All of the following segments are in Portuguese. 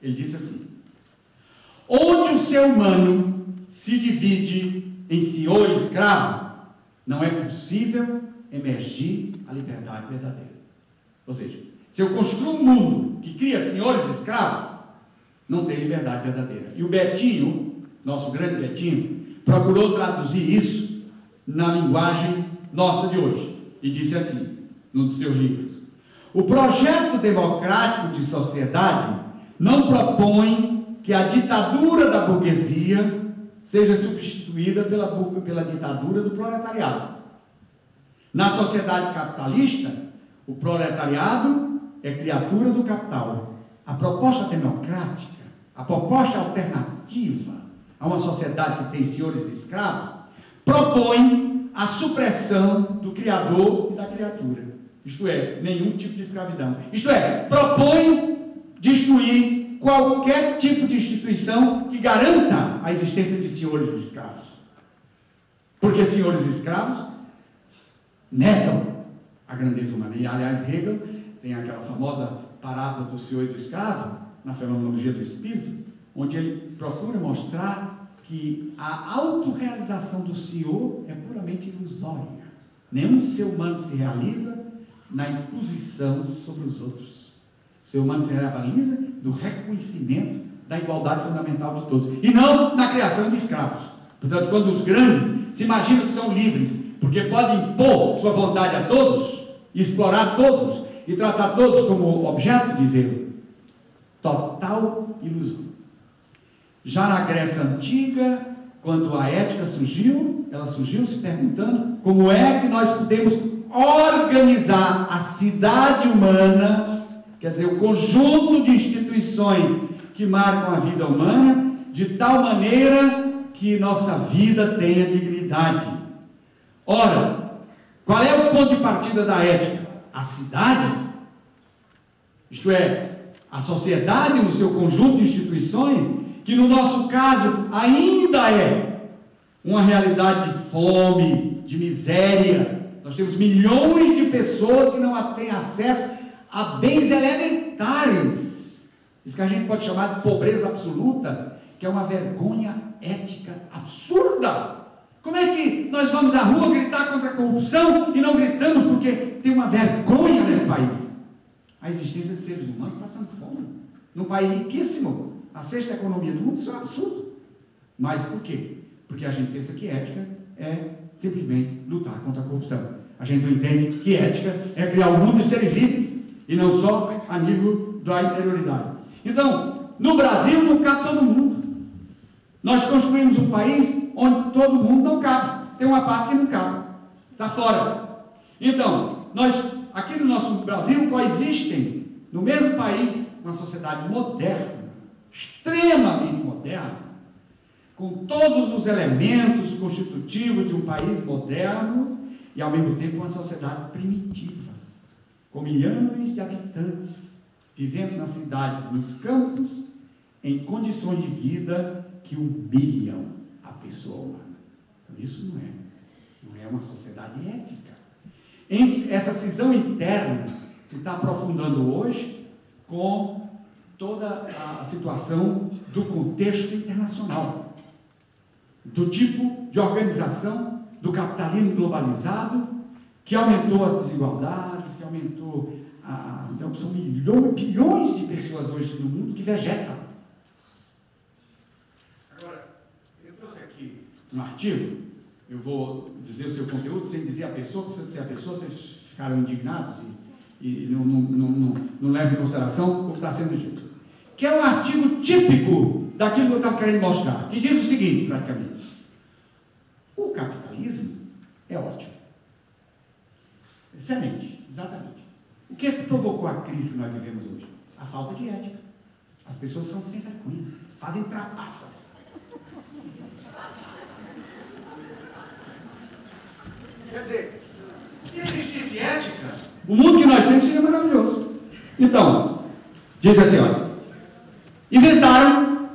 Ele disse assim: onde o ser humano se divide em senhor e escravo, não é possível emergir a liberdade verdadeira. Ou seja, se eu construo um mundo que cria senhores e escravos, não tem liberdade verdadeira. E o Betinho, nosso grande Betinho, procurou traduzir isso na linguagem nossa de hoje. E disse assim, num dos seus livros: o projeto democrático de sociedade não propõe que a ditadura da burguesia seja substituída pela ditadura do proletariado. Na sociedade capitalista, o proletariado é criatura do capital. A proposta democrática, a proposta alternativa a uma sociedade que tem senhores e escravos, propõe a supressão do criador e da criatura. Isto é, nenhum tipo de escravidão. Isto é, propõe destruir qualquer tipo de instituição que garanta a existência de senhores e escravos. Porque senhores e escravos negam a grandeza humana. E, aliás, Hegel tem aquela famosa parábola do senhor e do escravo, na Fenomenologia do Espírito, onde ele procura mostrar que a autorrealização do senhor é puramente ilusória. Nenhum ser humano se realiza na imposição sobre os outros. O ser humano se realiza do reconhecimento da igualdade fundamental de todos, e não na criação de escravos. Portanto, quando os grandes se imaginam que são livres, porque podem impor sua vontade a todos, e explorar todos, e tratar todos como objeto, diz ele, total ilusão. Já na Grécia Antiga, quando a ética surgiu, ela surgiu se perguntando como é que nós podemos organizar a cidade humana, quer dizer, o conjunto de instituições que marcam a vida humana, de tal maneira que nossa vida tenha dignidade. Ora, qual é o ponto de partida da ética? A cidade, isto é, a sociedade no seu conjunto de instituições, que no nosso caso ainda é uma realidade de fome, de miséria. Nós temos milhões de pessoas que não têm acesso a bens elementares. Isso que a gente pode chamar de pobreza absoluta, que é uma vergonha ética absurda. Como é que nós vamos à rua gritar contra a corrupção e não gritamos porque tem uma vergonha nesse país? A existência de seres humanos passando fome. Num país riquíssimo, a sexta economia do mundo, isso é um absurdo. Mas por quê? Porque a gente pensa que ética é simplesmente lutar contra a corrupção. A gente não entende que ética é criar o mundo de seres livres, e não só a nível da interioridade. Então, no Brasil não cabe todo mundo. Nós construímos um país onde todo mundo não cabe. Tem uma parte que não cabe, está fora. Então, nós, aqui no nosso Brasil, coexistem, no mesmo país, uma sociedade moderna, extremamente moderna, com todos os elementos constitutivos de um país moderno, e ao mesmo tempo uma sociedade primitiva, com milhões de habitantes, vivendo nas cidades, nos campos, em condições de vida que humilham a pessoa humana. Então, isso não é uma sociedade ética. Essa cisão interna se está aprofundando hoje com toda a situação do contexto internacional, do tipo de organização do capitalismo globalizado, que aumentou as desigualdades, que aumentou então são bilhões de pessoas hoje no mundo que vegetam. Agora, eu trouxe aqui um artigo, eu vou dizer o seu conteúdo sem dizer a pessoa, porque se eu disser a pessoa, vocês ficaram indignados e não levam em consideração o que está sendo dito. Que é um artigo típico daquilo que eu estava querendo mostrar, que diz o seguinte, praticamente: o capitalismo é ótimo. Excelente, exatamente. O que é que provocou a crise que nós vivemos hoje? A falta de ética. As pessoas são sem vergonha, fazem trapaças. Quer dizer, se existisse ética, o mundo que nós temos seria maravilhoso. Então, diz assim, olha, inventaram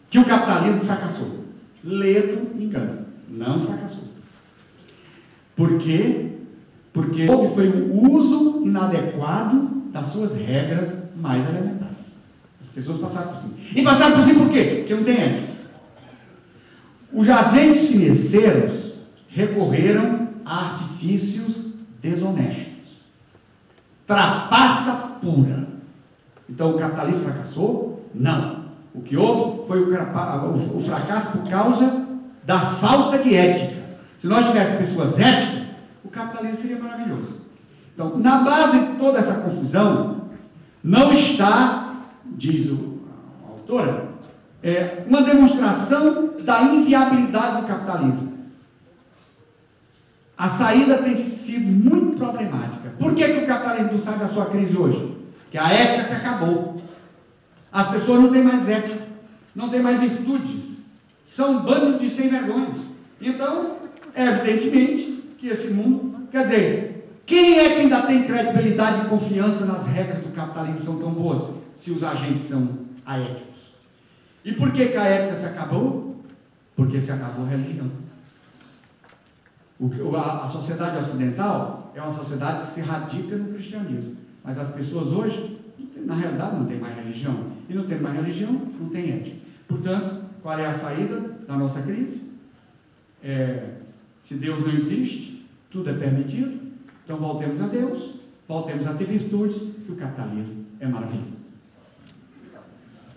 que o capitalismo fracassou. Ledo engano, não fracassou. Por quê? Porque foi um uso inadequado das suas regras mais elementares. As pessoas passaram por cima. E passaram por cima por quê? Porque não tem ética. Os agentes financeiros recorreram a artifícios desonestos. Trapaça pura. Então o capitalismo fracassou? Não. O que houve foi o fracasso por causa da falta de ética. Se nós tivéssemos pessoas éticas, o capitalismo seria maravilhoso. Então, na base de toda essa confusão, não está, diz a autora, uma demonstração da inviabilidade do capitalismo. A saída tem sido muito problemática. Por que o capitalismo não sai da sua crise hoje? Porque a ética se acabou. As pessoas não têm mais ética, não têm mais virtudes. São um bando de sem vergonhas. Então, evidentemente, que esse mundo... Quer dizer, quem é que ainda tem credibilidade e confiança nas regras do capitalismo que são tão boas, se os agentes são aéticos? E por que a ética se acabou? Porque se acabou a religião. A sociedade ocidental é uma sociedade que se radica no cristianismo. Mas as pessoas hoje, na realidade, não têm mais religião. E não tem mais religião, não tem ética. Portanto, qual é a saída da nossa crise? Se Deus não existe, tudo é permitido. Então voltemos a Deus, voltemos a ter virtudes, que o capitalismo é maravilhoso.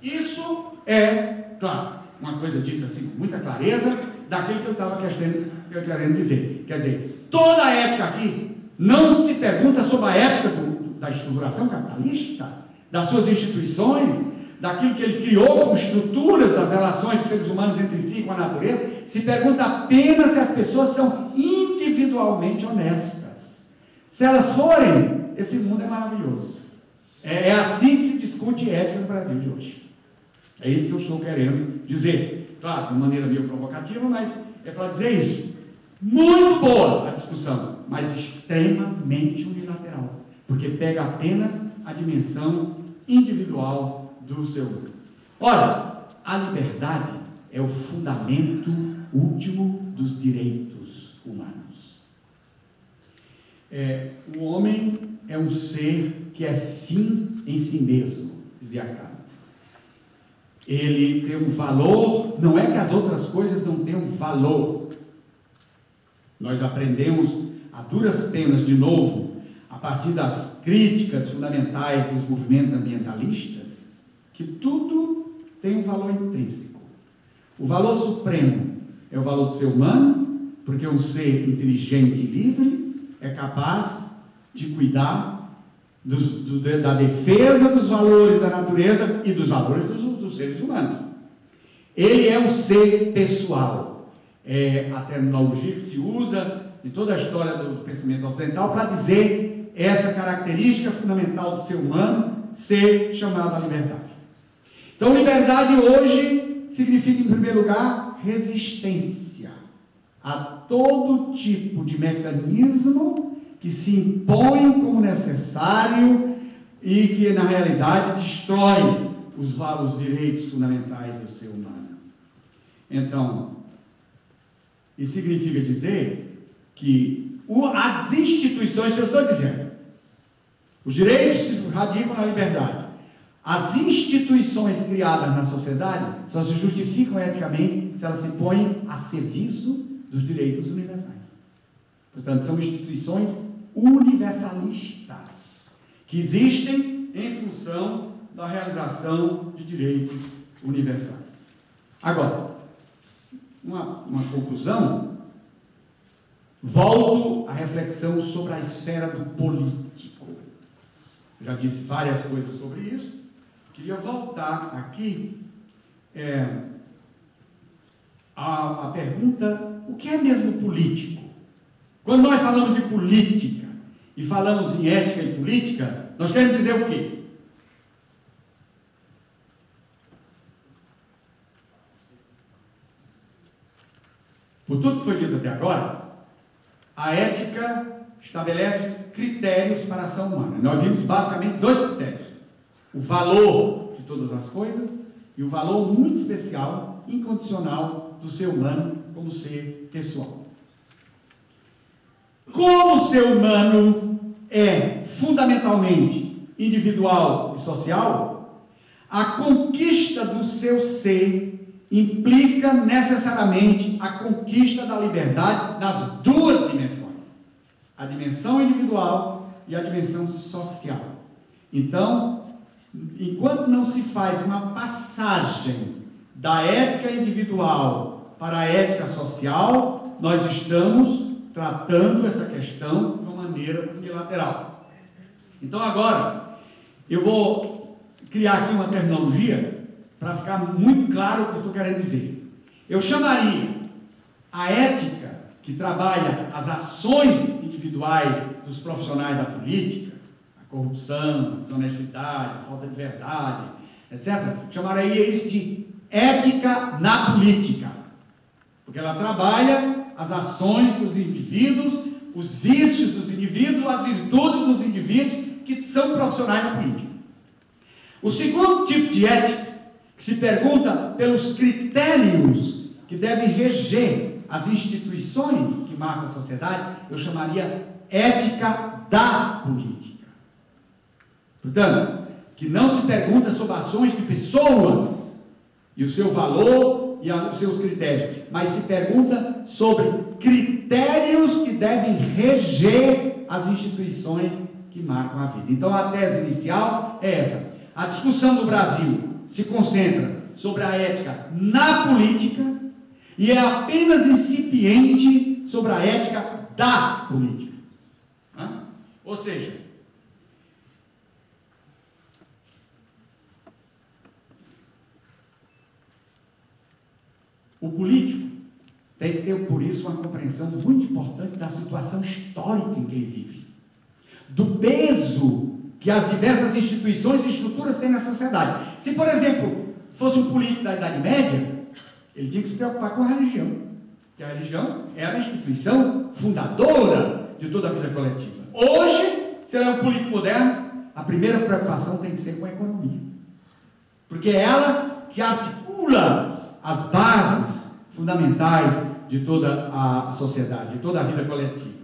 Isso é, claro, uma coisa dita assim com muita clareza, daquilo que eu estava querendo dizer. Quer dizer, toda a ética aqui não se pergunta sobre a ética da estruturação capitalista, das suas instituições, daquilo que ele criou como estruturas das relações dos seres humanos entre si e com a natureza, se pergunta apenas se as pessoas são individualmente honestas. Se elas forem, esse mundo é maravilhoso. É assim que se discute ética no Brasil de hoje. É isso que eu estou querendo dizer. Claro, de maneira meio provocativa, mas é para dizer isso. Muito boa a discussão, mas extremamente unilateral, porque pega apenas a dimensão individual do ser humano. Ora, a liberdade é o fundamento último dos direitos humanos. O homem é um ser que é fim em si mesmo, dizia Kant. Ele tem um valor, não é que as outras coisas não tenham valor. Nós aprendemos a duras penas, de novo, a partir das críticas fundamentais dos movimentos ambientalistas, que tudo tem um valor intrínseco. O valor supremo é o valor do ser humano, porque um ser inteligente e livre é capaz de cuidar da defesa dos valores da natureza e dos valores dos seres humanos. Ele é um ser pessoal. É a terminologia que se usa em toda a história do pensamento ocidental para dizer essa característica fundamental do ser humano ser chamada liberdade. Então, liberdade hoje significa, em primeiro lugar, resistência a todo tipo de mecanismo que se impõe como necessário e que, na realidade, destrói os direitos fundamentais do ser humano. Então, isso significa dizer que as instituições, eu estou dizendo, os direitos se radicam na liberdade. As instituições criadas na sociedade só se justificam eticamente se elas se põem a serviço dos direitos universais. Portanto, são instituições universalistas que existem em função da realização de direitos universais. Agora, uma conclusão, volto à reflexão sobre a esfera do político. Eu já disse várias coisas sobre isso. Queria voltar aqui a pergunta: o que é mesmo político? Quando nós falamos de política e falamos em ética e política, nós queremos dizer o quê? Por tudo que foi dito até agora, a ética estabelece critérios para a ação humana. Nós vimos basicamente dois critérios: o valor de todas as coisas e o valor muito especial, incondicional, do ser humano como ser pessoal. Como o ser humano é fundamentalmente individual e social, A conquista do seu ser implica necessariamente a conquista da liberdade nas duas dimensões, a dimensão individual e a dimensão social. Então, enquanto não se faz uma passagem da ética individual para a ética social, nós estamos tratando essa questão de uma maneira unilateral. Então, agora, eu vou criar aqui uma terminologia para ficar muito claro o que eu estou querendo dizer. Eu chamaria a ética que trabalha as ações individuais dos profissionais da política, a corrupção, a desonestidade, a falta de verdade, etc., chamaria isso de ética na política, porque ela trabalha as ações dos indivíduos, os vícios dos indivíduos, as virtudes dos indivíduos que são profissionais da política. O segundo tipo de ética, que se pergunta pelos critérios que devem reger as instituições que marcam a sociedade, eu chamaria ética da política. Portanto, que não se pergunta sobre ações de pessoas e o seu valor e os seus critérios, mas se pergunta sobre critérios que devem reger as instituições que marcam a vida. Então, a tese inicial é essa. A discussão do Brasil se concentra sobre a ética na política e é apenas incipiente sobre a ética da política. Ou seja, o político tem que ter, por isso, uma compreensão muito importante da situação histórica em que ele vive, do peso que as diversas instituições e estruturas têm na sociedade. Se, por exemplo, fosse um político da Idade Média, ele tinha que se preocupar com a religião, porque a religião era a instituição fundadora de toda a vida coletiva. Hoje, se ele é um político moderno, a primeira preocupação tem que ser com a economia, porque é ela que articula as bases fundamentais de toda a sociedade, de toda a vida coletiva.